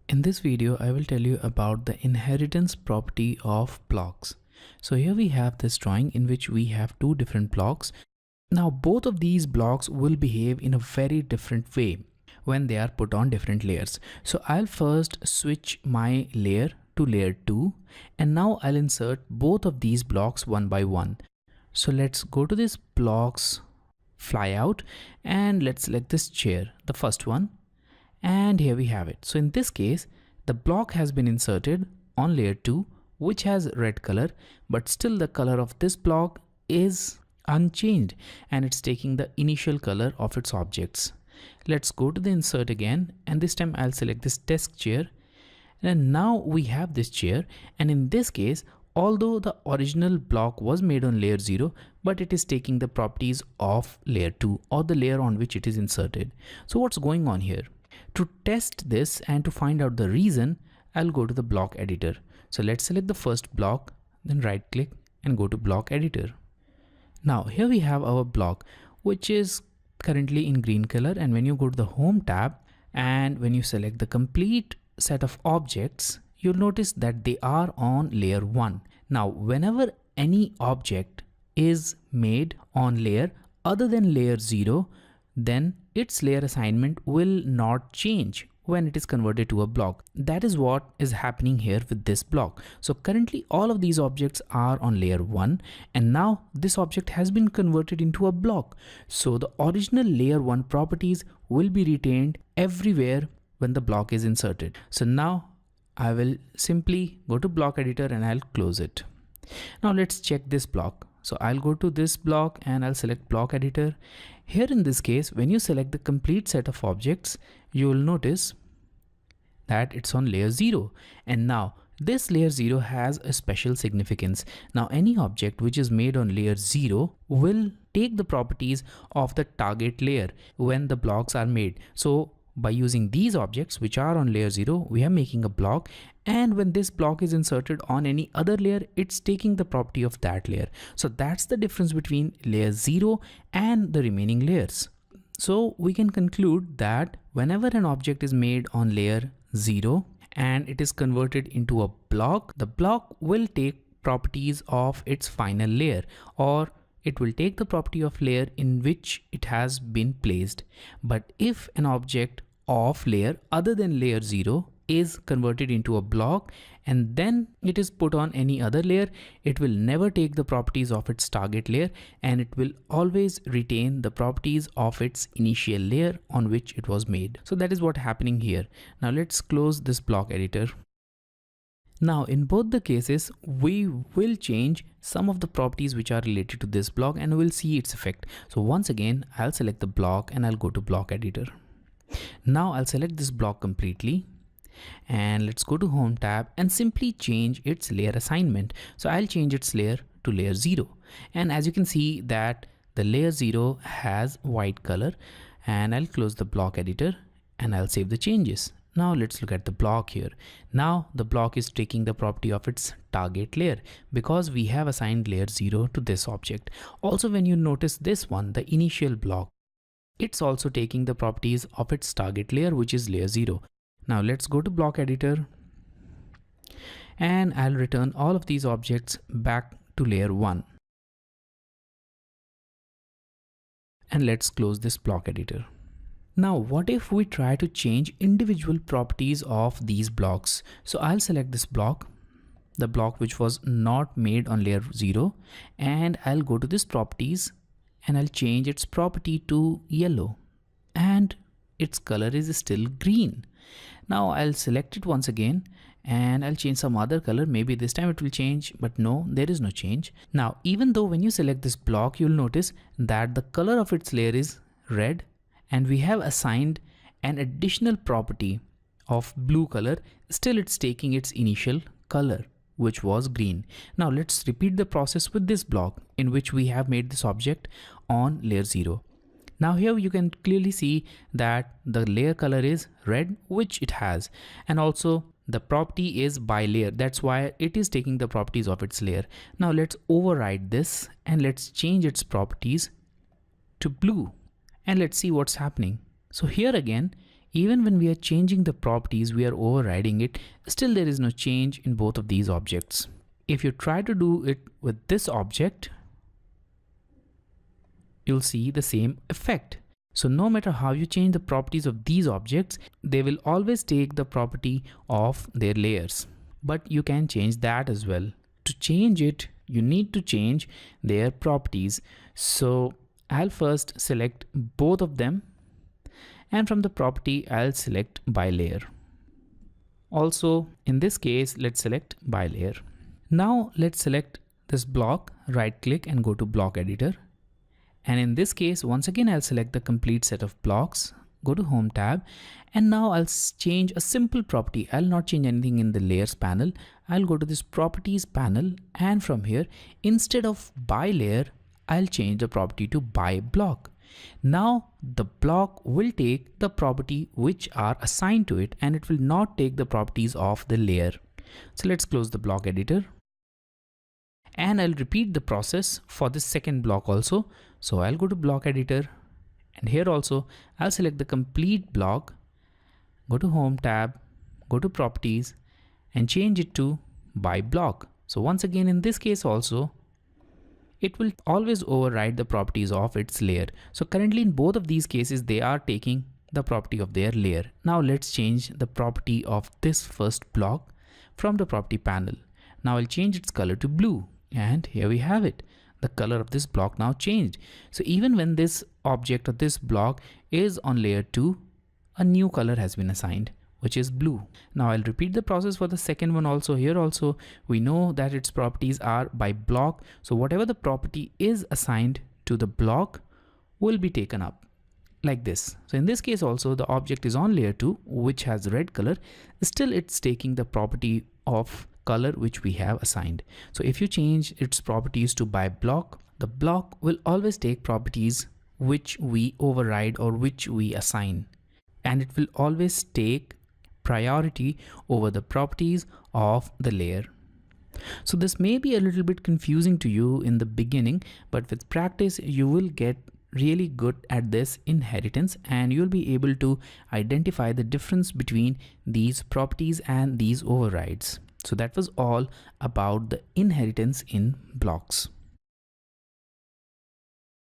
In this video, I will tell you about the inheritance property of blocks. So here we have this drawing in which we have two different blocks. Now both of these blocks will behave in a very different way when they are put on different layers. So I'll first switch my layer to layer 2 and now I'll insert both of these blocks one by one. So let's go to this blocks flyout and let's select this chair, the first one. And here we have it. So in this case, the block has been inserted on layer 2, which has red color, but still the color of this block is unchanged and it's taking the initial color of its objects. Let's go to the insert again, and this time I'll select this desk chair. And now we have this chair, and in this case, although the original block was made on layer 0, but it is taking the properties of layer 2 or the layer on which it is inserted. So what's going on here? To test this and to find out the reason, I'll go to the block editor. So let's select the first block, then right click and go to block editor. Now here we have our block, which is currently in green color, and when you go to the home tab and when you select the complete set of objects, you'll notice that they are on layer 1. Now whenever any object is made on layer other than layer 0, then its layer assignment will not change when it is converted to a block. That is what is happening here with this block. So currently all of these objects are on layer 1, and now this object has been converted into a block. So the original layer 1 properties will be retained everywhere when the block is inserted. So now I will simply go to block editor and I'll close it. Now let's check this block. So I'll go to this block and I'll select block editor. Here in this case, when you select the complete set of objects, you will notice that it's on layer 0. And now this layer 0 has a special significance. Now any object which is made on layer 0 will take the properties of the target layer when the blocks are made. So by using these objects which are on layer 0, we are making a block, and when this block is inserted on any other layer, it's taking the property of that layer. So that's the difference between layer 0 and the remaining layers. So we can conclude that whenever an object is made on layer 0 and it is converted into a block, the block will take properties of its final layer, or it will take the property of layer in which it has been placed. But if an object of layer other than layer 0 is converted into a block and then it is put on any other layer, it will never take the properties of its target layer, and it will always retain the properties of its initial layer on which it was made. So that is what's happening here. Now let's close this block editor. Now in both the cases, we will change some of the properties which are related to this block and we'll see its effect. So once again, I'll select the block and I'll go to block editor. Now I'll select this block completely and let's go to home tab and simply change its layer assignment. So I'll change its layer to layer 0, and as you can see that the layer 0 has white color, and I'll close the block editor and I'll save the changes. Now let's look at the block here. Now the block is taking the property of its target layer because we have assigned layer 0 to this object. Also, when you notice this one, the initial block, it's also taking the properties of its target layer, which is layer 0. Now let's go to block editor and I'll return all of these objects back to layer 1. And let's close this block editor. Now what if we try to change individual properties of these blocks? So I'll select this block, the block which was not made on layer 0, and I'll go to this properties and I'll change its property to yellow, and its color is still green. Now I'll select it once again and I'll change some other color. Maybe this time it will change, but no, there is no change. Now even though when you select this block, you'll notice that the color of its layer is red, and we have assigned an additional property of blue color, still it's taking its initial color, which was green. Now let's repeat the process with this block in which we have made this object on layer 0. Now here you can clearly see that the layer color is red, which it has, and also the property is by layer. That's why it is taking the properties of its layer. Now let's override this and let's change its properties to blue and let's see what's happening. So here again, even when we are changing the properties, we are overriding it. Still there is no change in both of these objects. If you try to do it with this object, you'll see the same effect. So no matter how you change the properties of these objects, they will always take the property of their layers. But you can change that as well. To change it, you need to change their properties. So I'll first select both of them, and from the property I'll select by layer. Also in this case, let's select by layer. Now let's select this block, right click and go to block editor. And in this case, once again, I'll select the complete set of blocks, go to home tab, and now I'll change a simple property. I'll not change anything in the layers panel. I'll go to this properties panel, and from here, instead of by layer, I'll change the property to by block. Now the block will take the property which are assigned to it, and it will not take the properties of the layer. So let's close the block editor. And I'll repeat the process for this second block also. So I'll go to block editor, and here also I'll select the complete block, go to home tab, go to properties and change it to by block. So once again, in this case also, it will always override the properties of its layer. So currently in both of these cases, they are taking the property of their layer. Now let's change the property of this first block from the property panel. Now I'll change its color to blue. And here we have it. The color of this block now changed. So even when this object or this block is on layer 2, a new color has been assigned, which is blue. Now I'll repeat the process for the second one also. Here also, we know that its properties are by block. So whatever the property is assigned to the block will be taken up like this. So in this case also, the object is on layer 2, which has red color. Still it's taking the property of color which we have assigned. So if you change its properties to by block, the block will always take properties which we override or which we assign, and it will always take priority over the properties of the layer. So this may be a little bit confusing to you in the beginning, but with practice you will get really good at this inheritance, and you'll be able to identify the difference between these properties and these overrides. So that was all about the inheritance in blocks.